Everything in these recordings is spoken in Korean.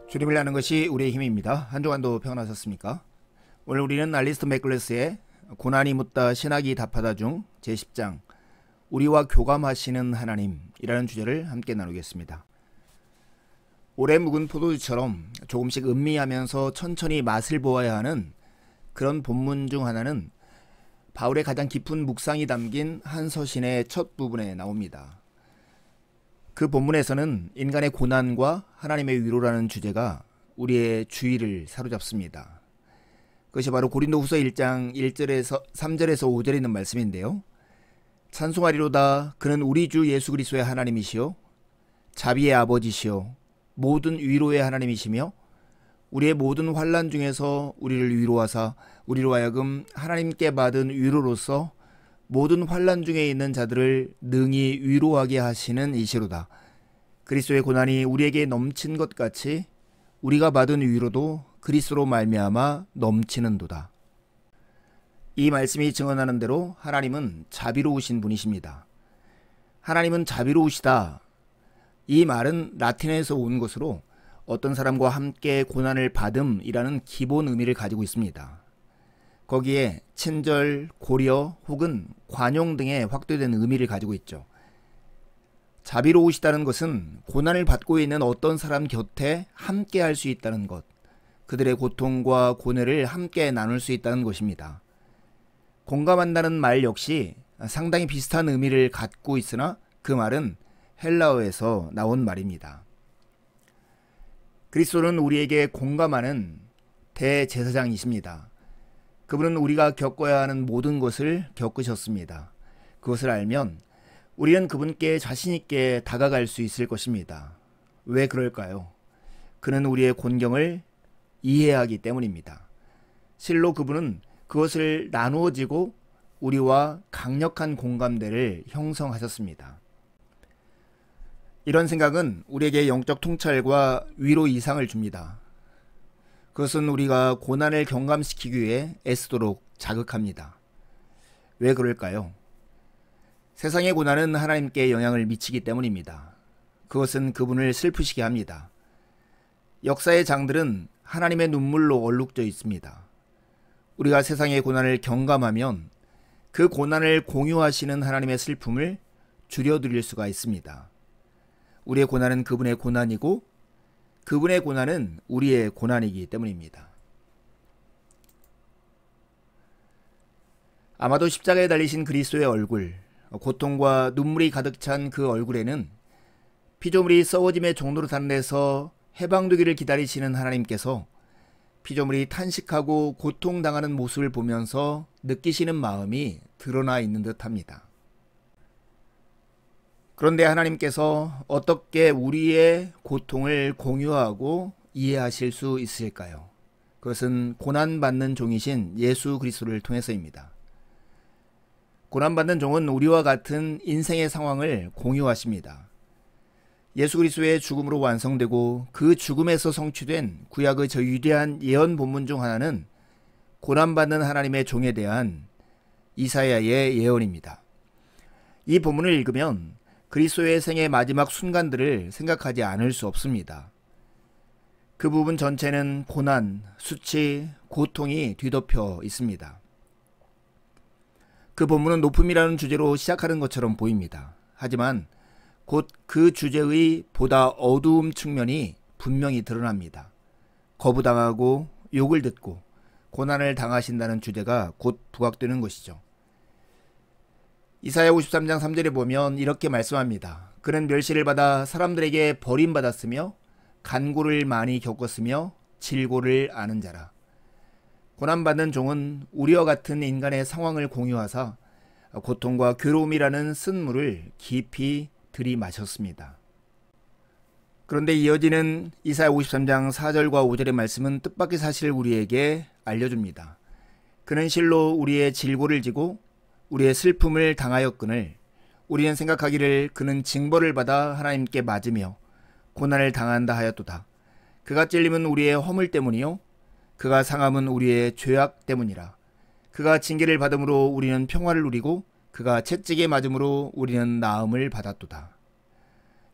주님을 아는 것이 우리의 힘입니다. 한 주간도 평안하셨습니까? 오늘 우리는 알리스터 맥글레스의 고난이 묻다 신학이 답하다 중 제10장 우리와 교감하시는 하나님이라는 주제를 함께 나누겠습니다. 오래 묵은 포도주처럼 조금씩 음미하면서 천천히 맛을 보아야 하는 그런 본문 중 하나는 바울의 가장 깊은 묵상이 담긴 한 서신의 첫 부분에 나옵니다. 그 본문에서는 인간의 고난과 하나님의 위로라는 주제가 우리의 주의를 사로잡습니다. 그것이 바로 고린도후서 1장 1절에서 3절에서 5절에 있는 말씀인데요. 찬송하리로다 그는 우리 주 예수 그리스도의 하나님이시요 자비의 아버지시요 모든 위로의 하나님이시며 우리의 모든 환난 중에서 우리를 위로하사 우리로 하여금 하나님께 받은 위로로서 모든 환난 중에 있는 자들을 능히 위로하게 하시는 이시로다. 그리스도의 고난이 우리에게 넘친 것 같이 우리가 받은 위로도 그리스도로 말미암아 넘치는도다. 이 말씀이 증언하는 대로 하나님은 자비로우신 분이십니다. 하나님은 자비로우시다. 이 말은 라틴어에서 온 것으로 어떤 사람과 함께 고난을 받음이라는 기본 의미를 가지고 있습니다. 거기에 친절, 고려 혹은 관용 등의 확대된 의미를 가지고 있죠. 자비로우시다는 것은 고난을 받고 있는 어떤 사람 곁에 함께 할 수 있다는 것, 그들의 고통과 고뇌를 함께 나눌 수 있다는 것입니다. 공감한다는 말 역시 상당히 비슷한 의미를 갖고 있으나 그 말은 헬라어에서 나온 말입니다. 그리스도는 우리에게 공감하는 대제사장이십니다. 그분은 우리가 겪어야 하는 모든 것을 겪으셨습니다. 그것을 알면 우리는 그분께 자신있게 다가갈 수 있을 것입니다. 왜 그럴까요? 그는 우리의 곤경을 이해하기 때문입니다. 실로 그분은 그것을 나누어지고 우리와 강력한 공감대를 형성하셨습니다. 이런 생각은 우리에게 영적 통찰과 위로 이상을 줍니다. 그것은 우리가 고난을 경감시키기 위해 애쓰도록 자극합니다. 왜 그럴까요? 세상의 고난은 하나님께 영향을 미치기 때문입니다. 그것은 그분을 슬프시게 합니다. 역사의 장들은 하나님의 눈물로 얼룩져 있습니다. 우리가 세상의 고난을 경감하면 그 고난을 공유하시는 하나님의 슬픔을 줄여드릴 수가 있습니다. 우리의 고난은 그분의 고난이고 그분의 고난은 우리의 고난이기 때문입니다. 아마도 십자가에 달리신 그리스도의 얼굴, 고통과 눈물이 가득 찬 그 얼굴에는 피조물이 썩어짐의 종로로 타는 데서 해방되기를 기다리시는 하나님께서 피조물이 탄식하고 고통당하는 모습을 보면서 느끼시는 마음이 드러나 있는 듯합니다. 그런데 하나님께서 어떻게 우리의 고통을 공유하고 이해하실 수 있을까요? 그것은 고난받는 종이신 예수 그리스도를 통해서입니다. 고난받는 종은 우리와 같은 인생의 상황을 공유하십니다. 예수 그리스도의 죽음으로 완성되고 그 죽음에서 성취된 구약의 저 위대한 예언 본문 중 하나는 고난받는 하나님의 종에 대한 이사야의 예언입니다. 이 본문을 읽으면 그리스도의 생의 마지막 순간들을 생각하지 않을 수 없습니다. 그 부분 전체는 고난, 수치, 고통이 뒤덮여 있습니다. 그 본문은 높음이라는 주제로 시작하는 것처럼 보입니다. 하지만 곧 그 주제의 보다 어두움 측면이 분명히 드러납니다. 거부당하고 욕을 듣고 고난을 당하신다는 주제가 곧 부각되는 것이죠. 이사야 53장 3절에 보면 이렇게 말씀합니다. 그는 멸시를 받아 사람들에게 버림받았으며 간고를 많이 겪었으며 질고를 아는 자라. 고난받는 종은 우리와 같은 인간의 상황을 공유하사 고통과 괴로움이라는 쓴물을 깊이 들이마셨습니다. 그런데 이어지는 이사야 53장 4절과 5절의 말씀은 뜻밖의 사실을 우리에게 알려줍니다. 그는 실로 우리의 질고를 지고 우리의 슬픔을 당하였거늘 우리는 생각하기를 그는 징벌을 받아 하나님께 맞으며 고난을 당한다 하였도다. 그가 찔림은 우리의 허물 때문이요 그가 상함은 우리의 죄악 때문이라. 그가 징계를 받음으로 우리는 평화를 누리고 그가 채찍에 맞음으로 우리는 나음을 받았도다.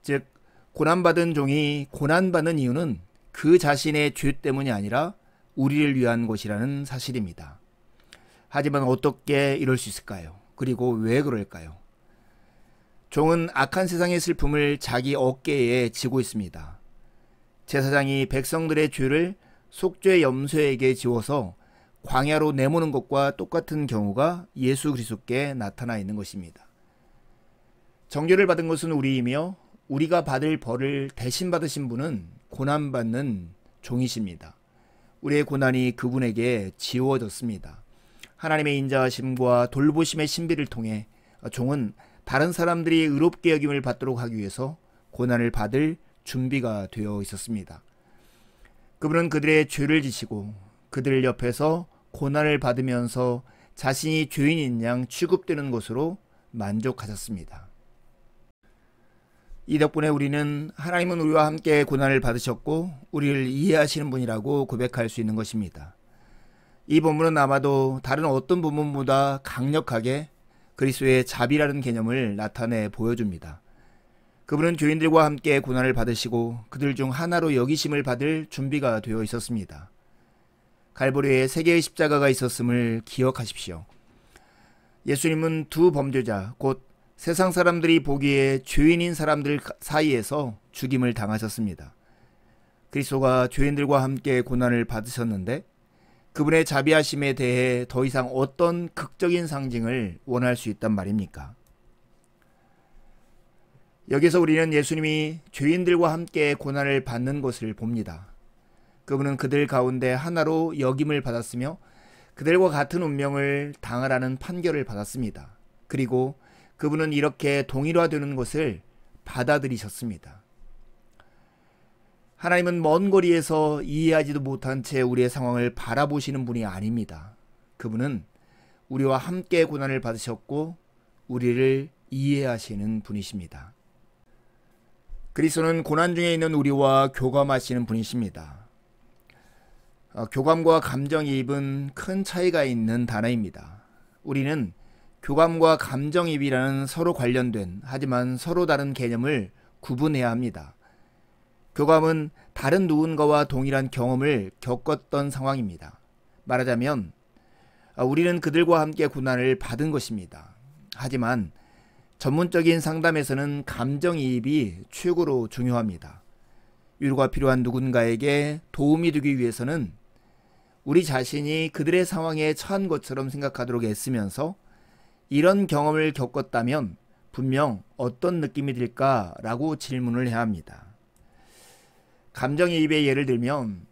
즉 고난받은 종이 고난받는 이유는 그 자신의 죄 때문이 아니라 우리를 위한 것이라는 사실입니다. 하지만 어떻게 이럴 수 있을까요? 그리고 왜 그럴까요? 종은 악한 세상의 슬픔을 자기 어깨에 지고 있습니다. 제사장이 백성들의 죄를 속죄 염소에게 지워서 광야로 내모는 것과 똑같은 경우가 예수 그리스도께 나타나 있는 것입니다. 정죄를 받은 것은 우리이며 우리가 받을 벌을 대신 받으신 분은 고난받는 종이십니다. 우리의 고난이 그분에게 지워졌습니다. 하나님의 인자하심과 돌보심의 신비를 통해 종은 다른 사람들이 의롭게 여김을 받도록 하기 위해서 고난을 받을 준비가 되어 있었습니다. 그분은 그들의 죄를 지시고 그들 옆에서 고난을 받으면서 자신이 죄인인 양 취급되는 것으로 만족하셨습니다. 이 덕분에 우리는 하나님은 우리와 함께 고난을 받으셨고 우리를 이해하시는 분이라고 고백할 수 있는 것입니다. 이 본문은 아마도 다른 어떤 본문보다 강력하게 그리스도의 자비라는 개념을 나타내 보여줍니다. 그분은 죄인들과 함께 고난을 받으시고 그들 중 하나로 여기심을 받을 준비가 되어 있었습니다. 갈보리에 세 개의 십자가가 있었음을 기억하십시오. 예수님은 두 범죄자, 곧 세상 사람들이 보기에 죄인인 사람들 사이에서 죽임을 당하셨습니다. 그리스도가 죄인들과 함께 고난을 받으셨는데 그분의 자비하심에 대해 더 이상 어떤 극적인 상징을 원할 수 있단 말입니까? 여기서 우리는 예수님이 죄인들과 함께 고난을 받는 것을 봅니다. 그분은 그들 가운데 하나로 여김을 받았으며 그들과 같은 운명을 당하라는 판결을 받았습니다. 그리고 그분은 이렇게 동일화되는 것을 받아들이셨습니다. 하나님은 먼 거리에서 이해하지도 못한 채 우리의 상황을 바라보시는 분이 아닙니다. 그분은 우리와 함께 고난을 받으셨고 우리를 이해하시는 분이십니다. 그리스도는 고난 중에 있는 우리와 교감하시는 분이십니다. 교감과 감정이입은 큰 차이가 있는 단어입니다. 우리는 교감과 감정이입이라는 서로 관련된 하지만 서로 다른 개념을 구분해야 합니다. 교감은 다른 누군가와 동일한 경험을 겪었던 상황입니다. 말하자면 우리는 그들과 함께 고난을 받은 것입니다. 하지만 전문적인 상담에서는 감정이입이 최고로 중요합니다. 위로가 필요한 누군가에게 도움이 되기 위해서는 우리 자신이 그들의 상황에 처한 것처럼 생각하도록 애쓰면서 이런 경험을 겪었다면 분명 어떤 느낌이 들까라고 질문을 해야 합니다. 감정이입의 예를 들면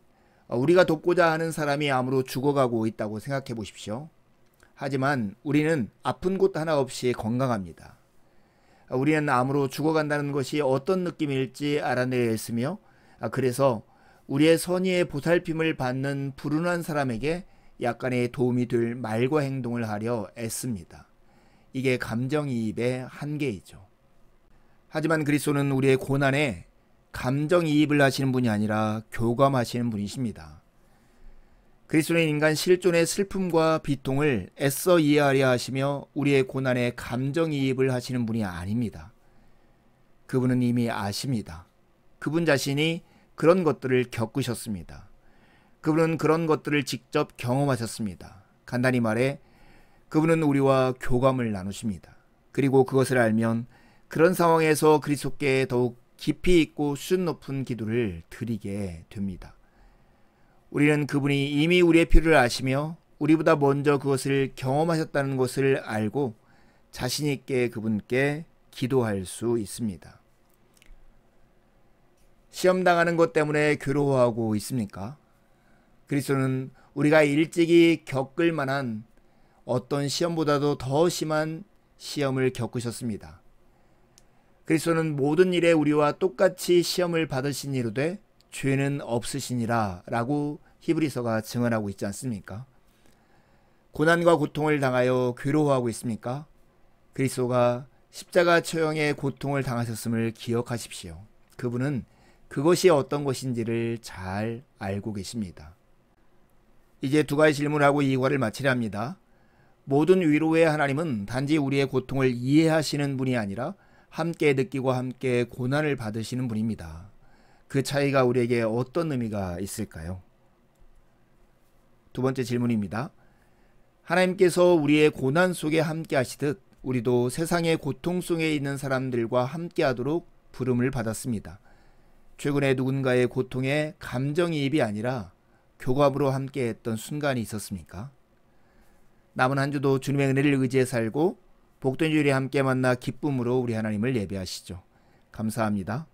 우리가 돕고자 하는 사람이 암으로 죽어가고 있다고 생각해 보십시오. 하지만 우리는 아픈 곳 하나 없이 건강합니다. 우리는 암으로 죽어간다는 것이 어떤 느낌일지 알아내야 했으며 그래서 우리의 선의의 보살핌을 받는 불운한 사람에게 약간의 도움이 될 말과 행동을 하려 애씁니다. 이게 감정이입의 한계이죠. 하지만 그리스도는 우리의 고난에 감정이입을 하시는 분이 아니라 교감하시는 분이십니다. 그리스도는 인간 실존의 슬픔과 비통을 애써 이해하려 하시며 우리의 고난에 감정이입을 하시는 분이 아닙니다. 그분은 이미 아십니다. 그분 자신이 그런 것들을 겪으셨습니다. 그분은 그런 것들을 직접 경험하셨습니다. 간단히 말해 그분은 우리와 교감을 나누십니다. 그리고 그것을 알면 그런 상황에서 그리스도께 더욱 깊이 있고 수준 높은 기도를 드리게 됩니다. 우리는 그분이 이미 우리의 필요를 아시며 우리보다 먼저 그것을 경험하셨다는 것을 알고 자신 있게 그분께 기도할 수 있습니다. 시험당하는 것 때문에 괴로워하고 있습니까? 그리스도는 우리가 일찍이 겪을 만한 어떤 시험보다도 더 심한 시험을 겪으셨습니다. 그리스도는 모든 일에 우리와 똑같이 시험을 받으신 이로되 죄는 없으시니라 라고 히브리서가 증언하고 있지 않습니까? 고난과 고통을 당하여 괴로워하고 있습니까? 그리스도가 십자가 처형의 고통을 당하셨음을 기억하십시오. 그분은 그것이 어떤 것인지를 잘 알고 계십니다. 이제 두 가지 질문을 하고 이 과를 마치려 합니다. 모든 위로의 하나님은 단지 우리의 고통을 이해하시는 분이 아니라 함께 느끼고 함께 고난을 받으시는 분입니다. 그 차이가 우리에게 어떤 의미가 있을까요? 두 번째 질문입니다. 하나님께서 우리의 고난 속에 함께 하시듯 우리도 세상의 고통 속에 있는 사람들과 함께 하도록 부름을 받았습니다. 최근에 누군가의 고통에 감정이입이 아니라 교감으로 함께 했던 순간이 있었습니까? 남은 한 주도 주님의 은혜를 의지해 살고 복된 주일에 함께 만나 기쁨으로 우리 하나님을 예배하시죠. 감사합니다.